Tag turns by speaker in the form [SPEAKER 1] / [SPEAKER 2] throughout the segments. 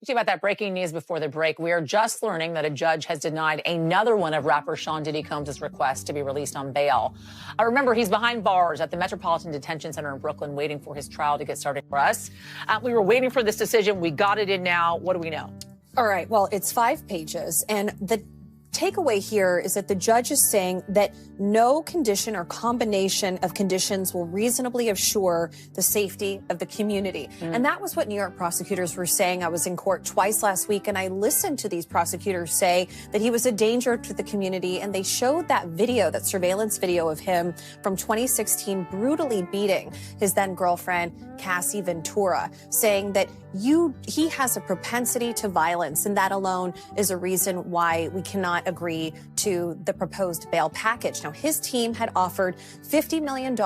[SPEAKER 1] See about that breaking news before the break. We are just learning that a judge has denied another one of rapper Sean Diddy Combs' requests to be released on bail. Remember, he's behind bars at the Metropolitan Detention Center in Brooklyn, waiting for his trial to get started for us. We were waiting for this decision. We got it in now. What do we know?
[SPEAKER 2] All right. Well, it's 5 pages, and the takeaway here is that the judge is saying that no condition or combination of conditions will reasonably assure the safety of the community. And that was what New York prosecutors were saying. I was in court twice last week, and I listened to these prosecutors say that he was a danger to the community. And they showed that video, that surveillance video of him from 2016, brutally beating his then girlfriend, Cassie Ventura, saying that he has a propensity to violence, and that alone is a reason why we cannot agree to the proposed bail package. Now, his team had offered $50 million,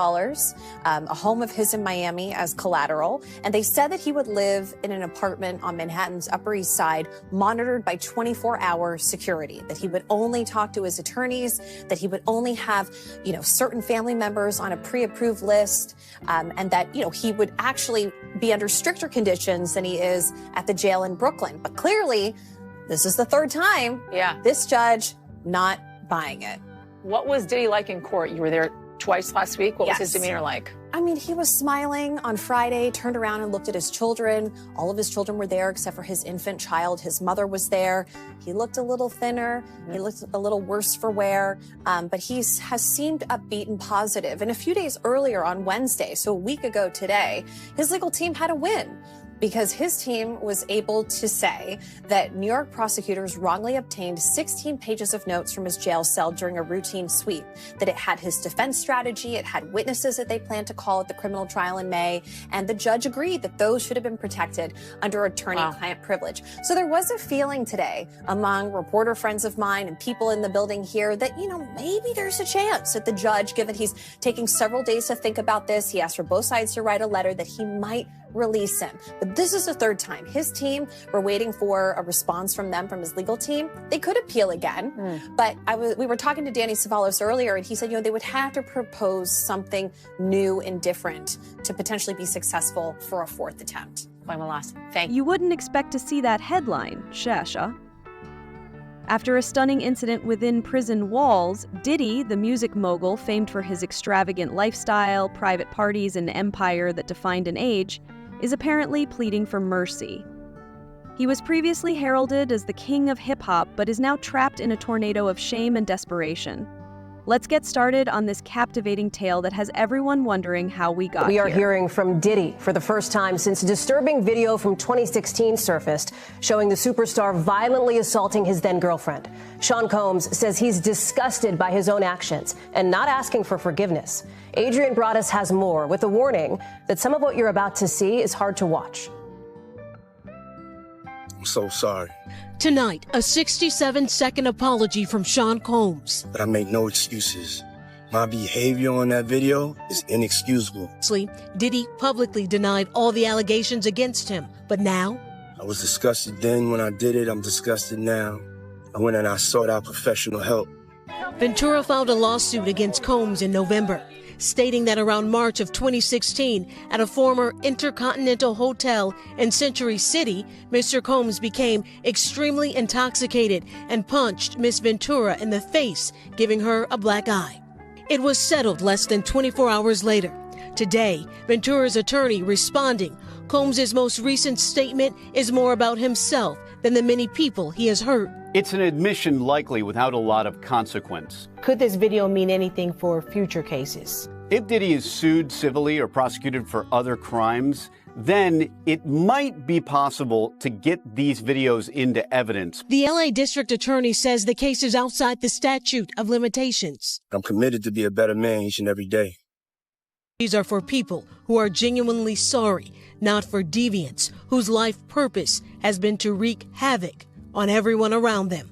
[SPEAKER 2] a home of his in Miami as collateral, and they said that he would live in an apartment on Manhattan's Upper East Side, monitored by 24-hour security, that he would only talk to his attorneys, that he would only have, certain family members on a pre-approved list, and that, he would actually be under stricter conditions than he is at the jail in Brooklyn. But clearly, this is the third time.
[SPEAKER 1] Yeah.
[SPEAKER 2] This judge not buying it.
[SPEAKER 1] What was Diddy like in court? You were there twice last week. What was his
[SPEAKER 2] Yes.
[SPEAKER 1] demeanor like?
[SPEAKER 2] I mean, he was smiling on Friday, turned around and looked at his children. All of his children were there except for his infant child. His mother was there. He looked a little thinner. He looked a little worse for wear, but he has seemed upbeat and positive. And a few days earlier on Wednesday, so a week ago today, his legal team had a win, because his team was able to say that New York prosecutors wrongly obtained 16 pages of notes from his jail cell during a routine sweep, that it had his defense strategy, it had witnesses that they planned to call at the criminal trial in May, and the judge agreed that those should have been protected under attorney-client privilege. So there was a feeling today among reporter friends of mine and people in the building here that, maybe there's a chance that the judge, given he's taking several days to think about this, he asked for both sides to write a letter, that he might release him. But this is the third time. His team were waiting for a response from them, from his legal team. They could appeal again, but we were talking to Danny Savalos earlier, and he said, they would have to propose something new and different to potentially be successful for a fourth attempt.
[SPEAKER 1] One last. Thank you.
[SPEAKER 3] You wouldn't expect to see that headline, Shasha. After a stunning incident within prison walls, Diddy, the music mogul famed for his extravagant lifestyle, private parties, and empire that defined an age, is apparently pleading for mercy. He was previously heralded as the king of hip-hop, but is now trapped in a tornado of shame and desperation. Let's get started on this captivating tale that has everyone wondering how we got here.
[SPEAKER 4] We are hearing from Diddy for the first time since a disturbing video from 2016 surfaced showing the superstar violently assaulting his then-girlfriend. Sean Combs says he's disgusted by his own actions and not asking for forgiveness. Adrian Broadus has more, with a warning that some of what you're about to see is hard to watch.
[SPEAKER 5] I'm so sorry.
[SPEAKER 6] Tonight, a 67-second apology from Sean Combs.
[SPEAKER 5] But I make no excuses. My behavior on that video is inexcusable.
[SPEAKER 6] Diddy publicly denied all the allegations against him, but now?
[SPEAKER 5] I was disgusted then when I did it. I'm disgusted now. I went and I sought out professional help.
[SPEAKER 6] Ventura filed a lawsuit against Combs in November, stating that around March of 2016, at a former Intercontinental Hotel in Century City, Mr. Combs became extremely intoxicated and punched Miss Ventura in the face, giving her a black eye. It was settled less than 24 hours later. Today, Ventura's attorney responding, Combs' most recent statement is more about himself than the many people he has hurt.
[SPEAKER 7] It's an admission likely without a lot of consequence.
[SPEAKER 8] Could this video mean anything for future cases?
[SPEAKER 7] If Diddy is sued civilly or prosecuted for other crimes, then it might be possible to get these videos into evidence.
[SPEAKER 6] The LA District Attorney says the case is outside the statute of limitations.
[SPEAKER 5] I'm committed to be a better man each and every day.
[SPEAKER 6] These are for people who are genuinely sorry, not for deviants whose life purpose has been to wreak havoc on everyone around them.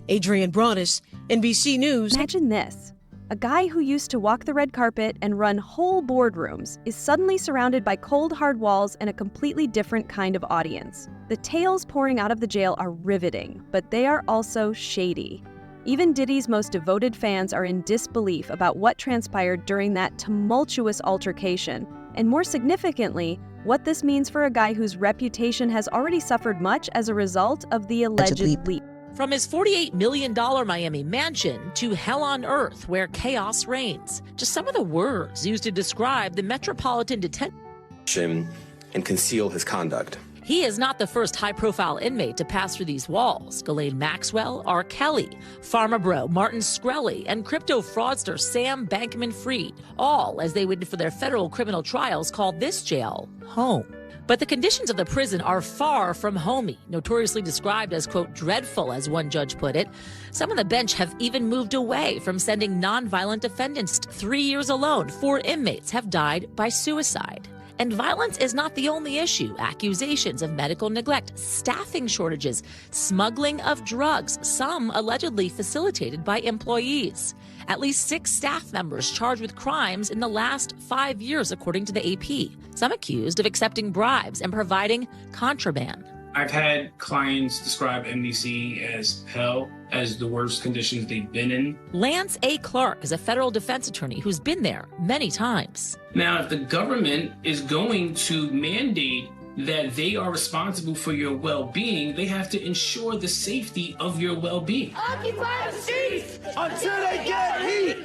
[SPEAKER 6] Adrian Broadus, NBC News.
[SPEAKER 3] Imagine this. A guy who used to walk the red carpet and run whole boardrooms is suddenly surrounded by cold, hard walls and a completely different kind of audience. The tales pouring out of the jail are riveting, but they are also shady. Even Diddy's most devoted fans are in disbelief about what transpired during that tumultuous altercation, and more significantly, what this means for a guy whose reputation has already suffered much as a result of the alleged leak.
[SPEAKER 9] From his $48 million Miami mansion to hell on earth where chaos reigns. Just some of the words used to describe the Metropolitan Detention
[SPEAKER 10] and conceal his conduct.
[SPEAKER 9] He is not the first high-profile inmate to pass through these walls. Ghislaine Maxwell, R. Kelly, Pharma Bro, Martin Shkreli, and crypto fraudster Sam Bankman-Fried, all as they waited for their federal criminal trials, called this jail home. But the conditions of the prison are far from homey, notoriously described as, quote, dreadful, as one judge put it. Some on the bench have even moved away from sending nonviolent defendants. 3 years alone, 4 inmates have died by suicide. And violence is not the only issue. Accusations of medical neglect, staffing shortages, smuggling of drugs, some allegedly facilitated by employees. At least 6 staff members charged with crimes in the last 5 years, according to the AP. Some accused of accepting bribes and providing contraband.
[SPEAKER 11] I've had clients describe MDC as hell, as the worst conditions they've been in.
[SPEAKER 9] Lance A. Clark is a federal defense attorney who's been there many times.
[SPEAKER 11] Now, if the government is going to mandate that they are responsible for your well-being, they have to ensure the safety of your well-being.
[SPEAKER 12] Occupy the streets
[SPEAKER 5] until they get heat.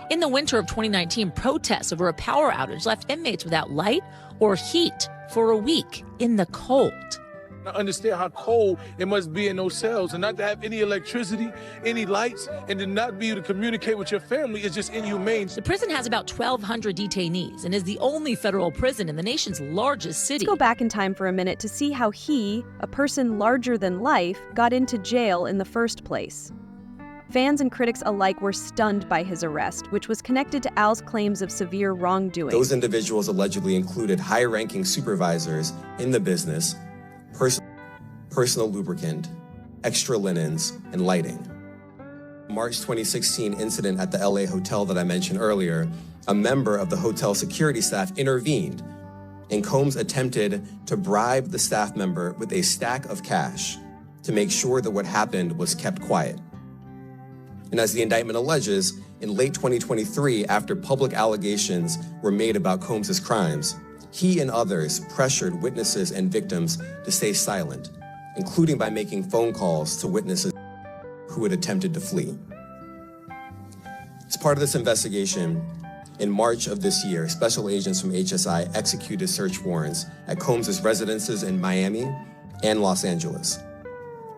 [SPEAKER 9] In the winter of 2019, protests over a power outage left inmates without light or heat for a week in the cold.
[SPEAKER 13] I understand how cold it must be in those cells, and not to have any electricity, any lights, and to not be able to communicate with your family is just inhumane.
[SPEAKER 9] The prison has about 1,200 detainees and is the only federal prison in the nation's largest city.
[SPEAKER 3] Let's go back in time for a minute to see how he, a person larger than life, got into jail in the first place. Fans and critics alike were stunned by his arrest, which was connected to Al's claims of severe wrongdoing.
[SPEAKER 10] Those individuals allegedly included high-ranking supervisors in the business, personal lubricant, extra linens, and lighting. March 2016 incident at the LA hotel that I mentioned earlier, a member of the hotel security staff intervened, and Combs attempted to bribe the staff member with a stack of cash to make sure that what happened was kept quiet. And as the indictment alleges, in late 2023, after public allegations were made about Combs' crimes, he and others pressured witnesses and victims to stay silent, including by making phone calls to witnesses who had attempted to flee. As part of this investigation, in March of this year, special agents from HSI executed search warrants at Combs' residences in Miami and Los Angeles.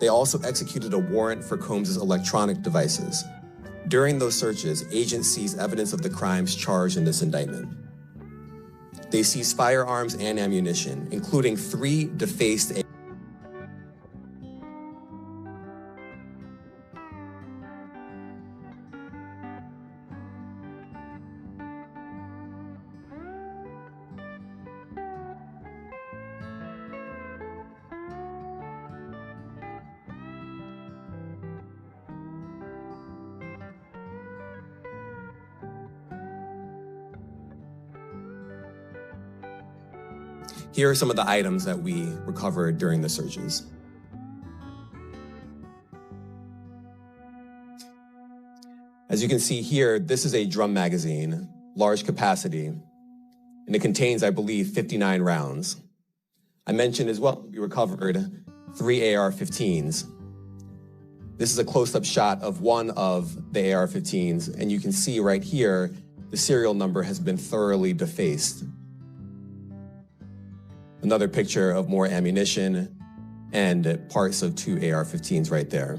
[SPEAKER 10] They also executed a warrant for Combs' electronic devices. During those searches, agents seized evidence of the crimes charged in this indictment. They seized firearms and ammunition, including 3 defaced Here are some of the items that we recovered during the searches. As you can see here, this is a drum magazine, large capacity, and it contains, I believe, 59 rounds. I mentioned as well, we recovered 3 AR-15s. This is a close-up shot of one of the AR-15s, and you can see right here, the serial number has been thoroughly defaced. Another picture of more ammunition and parts of 2 AR-15s right there.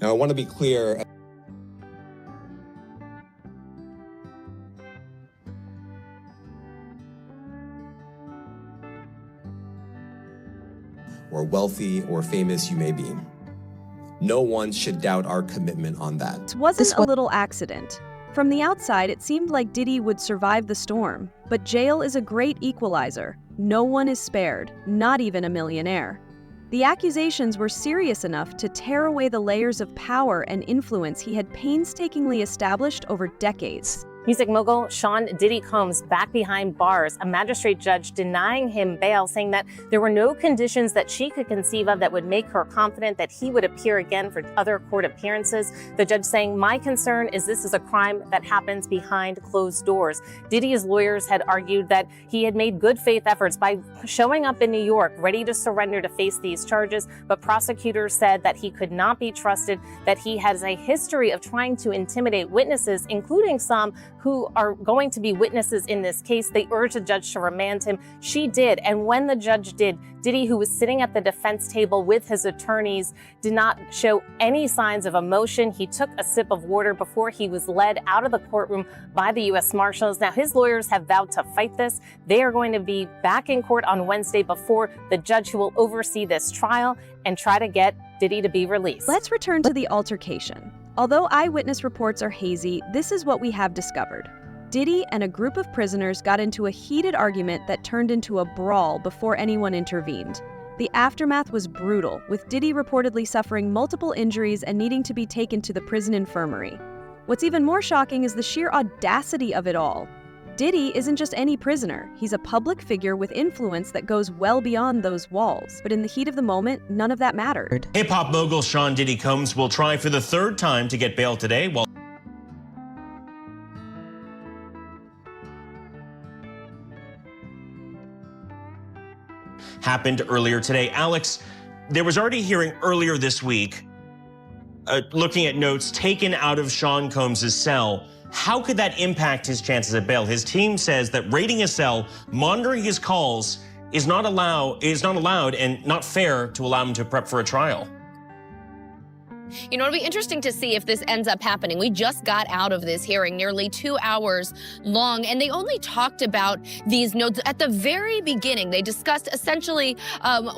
[SPEAKER 10] Now, I want to be clear. Or wealthy or famous you may be. No one should doubt our commitment on that.
[SPEAKER 3] It wasn't a little accident. From the outside, it seemed like Diddy would survive the storm, but jail is a great equalizer. No one is spared, not even a millionaire. The accusations were serious enough to tear away the layers of power and influence he had painstakingly established over decades.
[SPEAKER 14] Music mogul Sean Diddy Combs back behind bars, a magistrate judge denying him bail, saying that there were no conditions that she could conceive of that would make her confident that he would appear again for other court appearances. The judge saying, "My concern is this is a crime that happens behind closed doors." Diddy's lawyers had argued that he had made good faith efforts by showing up in New York, ready to surrender to face these charges, but prosecutors said that he could not be trusted, that he has a history of trying to intimidate witnesses, including some who are going to be witnesses in this case. They urged the judge to remand him. She did. And when the judge did, Diddy, who was sitting at the defense table with his attorneys, did not show any signs of emotion. He took a sip of water before he was led out of the courtroom by the U.S. Marshals. Now, his lawyers have vowed to fight this. They are going to be back in court on Wednesday before the judge who will oversee this trial and try to get Diddy to be released.
[SPEAKER 3] Let's return to the altercation. Although eyewitness reports are hazy, this is what we have discovered. Diddy and a group of prisoners got into a heated argument that turned into a brawl before anyone intervened. The aftermath was brutal, with Diddy reportedly suffering multiple injuries and needing to be taken to the prison infirmary. What's even more shocking is the sheer audacity of it all. Diddy isn't just any prisoner. He's a public figure with influence that goes well beyond those walls. But in the heat of the moment, none of that mattered.
[SPEAKER 15] Hip-hop mogul Sean Diddy Combs will try for the third time to get bail today while happened earlier today. Alex, there was already a hearing earlier this week looking at notes taken out of Sean Combs' cell. How could that impact his chances at bail? His team says that raiding his cell, monitoring his calls, is not allowed and not fair to allow him to prep for a trial.
[SPEAKER 16] You know, it'll be interesting to see if this ends up happening. We just got out of this hearing, nearly 2 hours long, and they only talked about these notes at the very beginning. They discussed essentially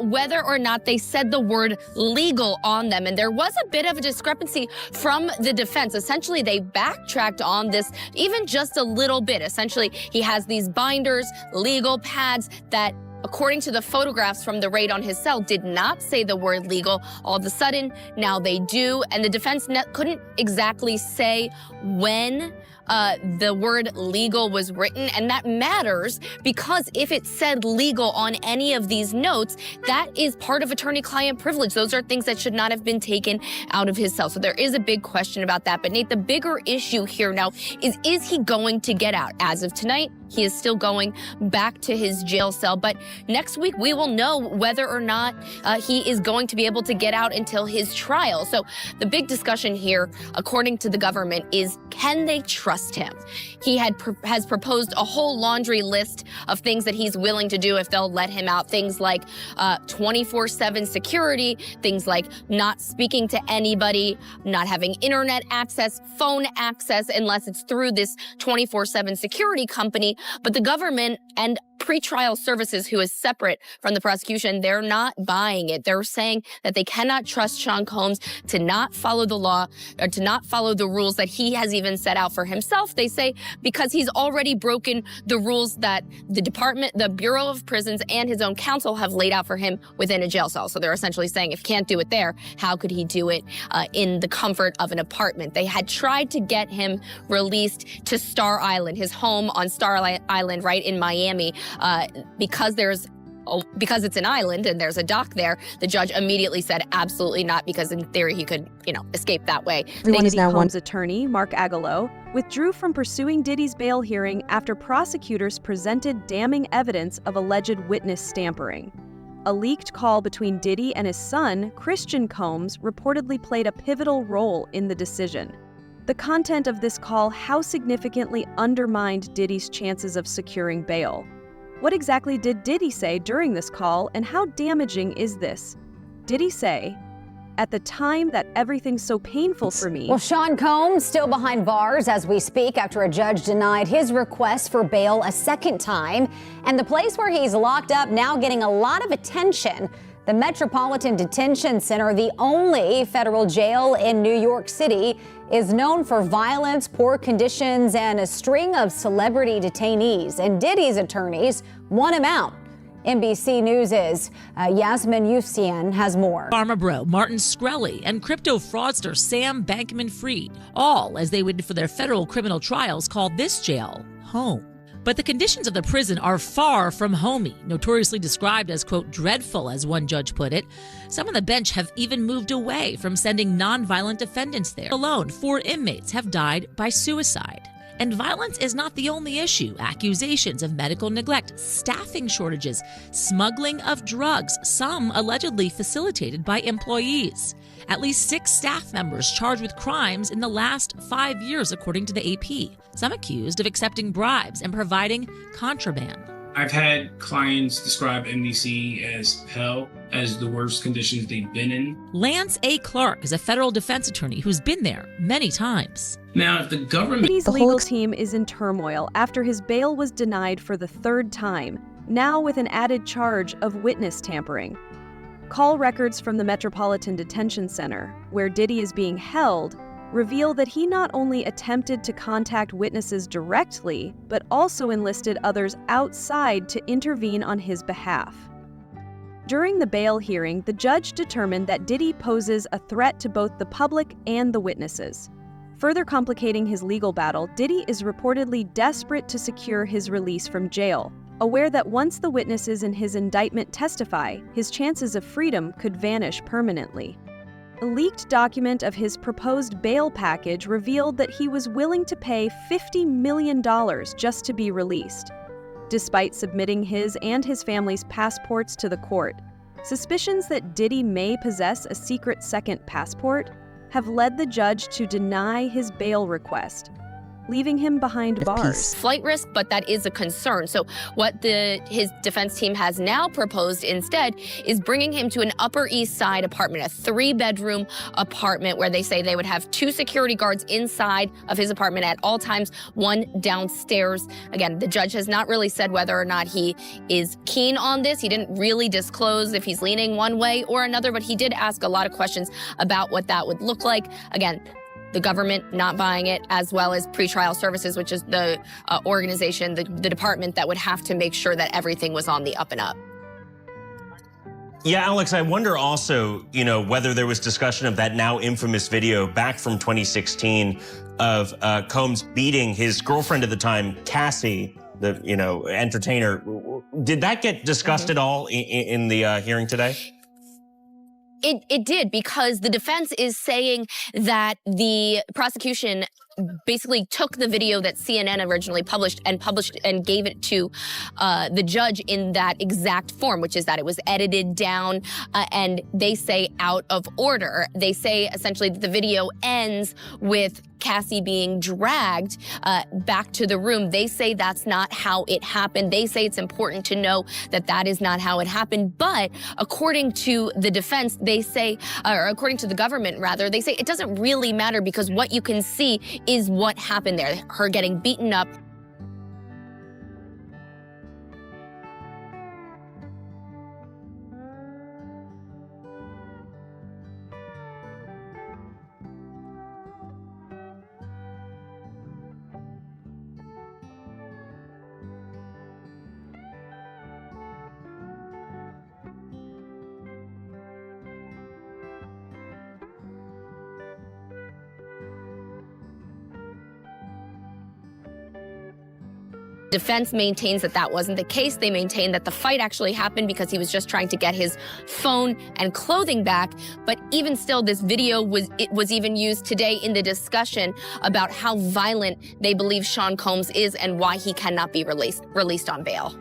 [SPEAKER 16] whether or not they said the word legal on them, and there was a bit of a discrepancy from the defense. Essentially, they backtracked on this even just a little bit. Essentially, he has these binders, legal pads that, according to the photographs from the raid on his cell, did not say the word legal. All of a sudden, now they do. And the defense couldn't exactly say when the word legal was written. And that matters because if it said legal on any of these notes, that is part of attorney-client privilege. Those are things that should not have been taken out of his cell. So there is a big question about that. But Nate, the bigger issue here now is he going to get out? As of tonight, he is still going back to his jail cell. But next week, we will know whether or not he is going to be able to get out until his trial. So the big discussion here, according to the government, is can they trust him? He has proposed a whole laundry list of things that he's willing to do if they'll let him out. Things like 24/7 security, things like not speaking to anybody, not having internet access, phone access, unless it's through this 24/7 security company. But the government and pretrial services, who is separate from the prosecution, they're not buying it. They're saying that they cannot trust Sean Combs to not follow the law or to not follow the rules that he has even set out for himself. They say because he's already broken the rules that the department, the Bureau of Prisons, and his own counsel have laid out for him within a jail cell. So they're essentially saying if he can't do it there, how could he do it in the comfort of an apartment? They had tried to get him released to Star Island, his home on Star Island right in Miami, because it's an island and there's a dock there. The judge immediately said absolutely not, because in theory he could, escape that way.
[SPEAKER 3] Diddy Combs' attorney, Mark Aguilar, withdrew from pursuing Diddy's bail hearing after prosecutors presented damning evidence of alleged witness tampering. A leaked call between Diddy and his son, Christian Combs, reportedly played a pivotal role in the decision. The content of this call how significantly undermined Diddy's chances of securing bail. What exactly did Diddy say during this call, and how damaging is this? Diddy say, "At the time that everything's so painful for me."
[SPEAKER 17] Well, Sean Combs still behind bars as we speak after a judge denied his request for bail a second time. And the place where he's locked up now getting a lot of attention. The Metropolitan Detention Center, the only federal jail in New York City, is known for violence, poor conditions, and a string of celebrity detainees. And Diddy's attorneys want him out. NBC News' Yasmin Youssian has more.
[SPEAKER 9] Pharma bro Martin Shkreli and crypto fraudster Sam Bankman-Fried, all as they waited for their federal criminal trials, called this jail home. But the conditions of the prison are far from homey, notoriously described as, quote, dreadful, as one judge put it. Some on the bench have even moved away from sending nonviolent defendants there. Alone, 4 inmates have died by suicide. And violence is not the only issue. Accusations of medical neglect, staffing shortages, smuggling of drugs, some allegedly facilitated by employees. At least 6 staff members charged with crimes in the last 5 years, according to the AP. Some accused of accepting bribes and providing contraband.
[SPEAKER 11] I've had clients describe NBC as hell, as the worst conditions they've been in.
[SPEAKER 9] Lance A. Clark is a federal defense attorney who's been there many times.
[SPEAKER 11] Now, if the government...
[SPEAKER 3] Diddy's legal team is in turmoil after his bail was denied for the 3rd time, now with an added charge of witness tampering. Call records from the Metropolitan Detention Center, where Diddy is being held, reveal that he not only attempted to contact witnesses directly, but also enlisted others outside to intervene on his behalf. During the bail hearing, the judge determined that Diddy poses a threat to both the public and the witnesses. Further complicating his legal battle, Diddy is reportedly desperate to secure his release from jail, aware that once the witnesses in his indictment testify, his chances of freedom could vanish permanently. A leaked document of his proposed bail package revealed that he was willing to pay $50 million just to be released. Despite submitting his and his family's passports to the court, suspicions that Diddy may possess a secret second passport have led the judge to deny his bail request, leaving him behind bars.
[SPEAKER 16] Flight risk, but that is a concern. So what his defense team has now proposed instead is bringing him to an Upper East Side apartment, a 3-bedroom apartment where they say they would have 2 security guards inside of his apartment at all times, 1 downstairs. Again, the judge has not really said whether or not he is keen on this. He didn't really disclose if he's leaning one way or another, but he did ask a lot of questions about what that would look like. Again, the government not buying it, as well as pretrial services, which is the organization, the department that would have to make sure that everything was on the up and up.
[SPEAKER 15] Yeah, Alex, I wonder also, whether there was discussion of that now infamous video back from 2016 of Combs beating his girlfriend at the time, Cassie, the, entertainer. Did that get discussed at all in the hearing today?
[SPEAKER 16] It did, because the defense is saying that the prosecution basically took the video that CNN originally published and gave it to the judge in that exact form, which is that it was edited down and they say out of order. They say essentially that the video ends with Cassie being dragged back to the room. They say that's not how it happened. They say it's important to know that that is not how it happened. But according to the defense, they say, or according to the government rather, they say it doesn't really matter because what you can see is what happened there. Her getting beaten up. Defense maintains that that wasn't the case. They maintain that the fight actually happened because he was just trying to get his phone and clothing back. But even still, this video was even used today in the discussion about how violent they believe Sean Combs is and why he cannot be released on bail.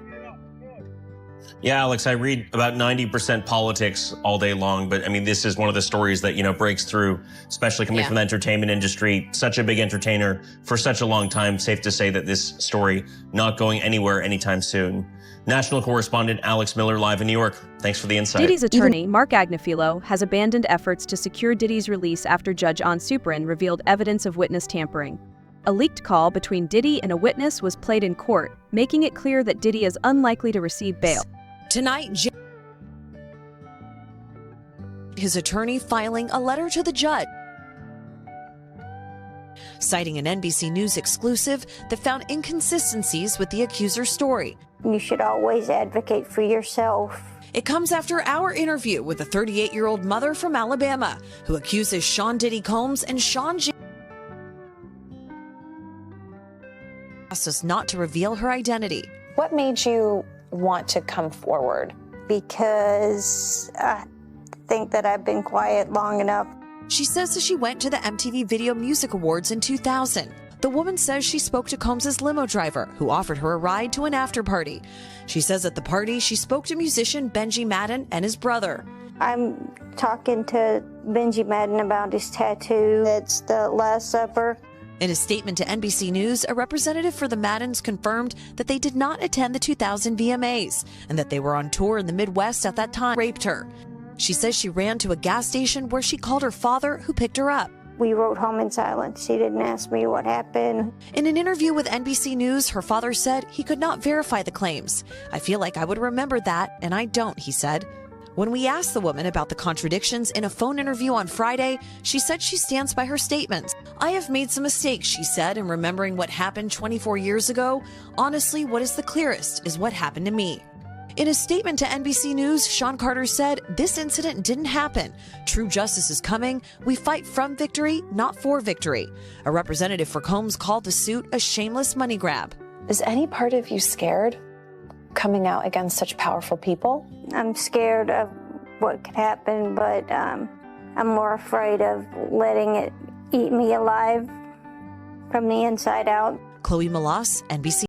[SPEAKER 15] Yeah, Alex, I read about 90% politics all day long, but I mean, this is one of the stories that, breaks through, especially coming from the entertainment industry. Such a big entertainer for such a long time. Safe to say that this story not going anywhere anytime soon. National correspondent Alex Miller live in New York. Thanks for the insight.
[SPEAKER 3] Diddy's attorney, Mark Agnifilo, has abandoned efforts to secure Diddy's release after Judge An Suprin revealed evidence of witness tampering. A leaked call between Diddy and a witness was played in court, making it clear that Diddy is unlikely to receive bail.
[SPEAKER 18] Tonight, his attorney filing a letter to the judge, citing an NBC News exclusive that found inconsistencies with the accuser's story.
[SPEAKER 19] You should always advocate for yourself.
[SPEAKER 18] It comes after our interview with a 38-year-old mother from Alabama who accuses Sean Diddy Combs and Sean J. asked us not to reveal her identity.
[SPEAKER 20] What made you want to come forward?
[SPEAKER 19] Because I think that I've been quiet long enough.
[SPEAKER 18] She says that she went to the MTV Video Music Awards in 2000. The woman says she spoke to Combs' limo driver, who offered her a ride to an after party. She says at the party, she spoke to musician Benji Madden and his brother.
[SPEAKER 19] I'm talking to Benji Madden about his tattoo. It's the Last Supper.
[SPEAKER 18] In a statement to NBC News, a representative for the Maddens confirmed that they did not attend the 2000 VMAs and that they were on tour in the Midwest at that time. Raped her. She says she ran to a gas station where she called her father, who picked her up.
[SPEAKER 19] We rode home in silence. She didn't ask me what happened.
[SPEAKER 18] In an interview with NBC News, her father said he could not verify the claims. I feel like I would remember that, and I don't, he said. When we asked the woman about the contradictions in a phone interview on Friday, she said she stands by her statements. I have made some mistakes, she said, in remembering what happened 24 years ago. Honestly, what is the clearest is what happened to me. In a statement to NBC News, Sean Carter said, this incident didn't happen. True justice is coming. We fight from victory, not for victory. A representative for Combs called the suit a shameless money grab.
[SPEAKER 20] Is any part of you scared coming out against such powerful people?
[SPEAKER 19] I'm scared of what could happen, but I'm more afraid of letting it eat me alive from the inside out.
[SPEAKER 18] Chloe Malas, NBC.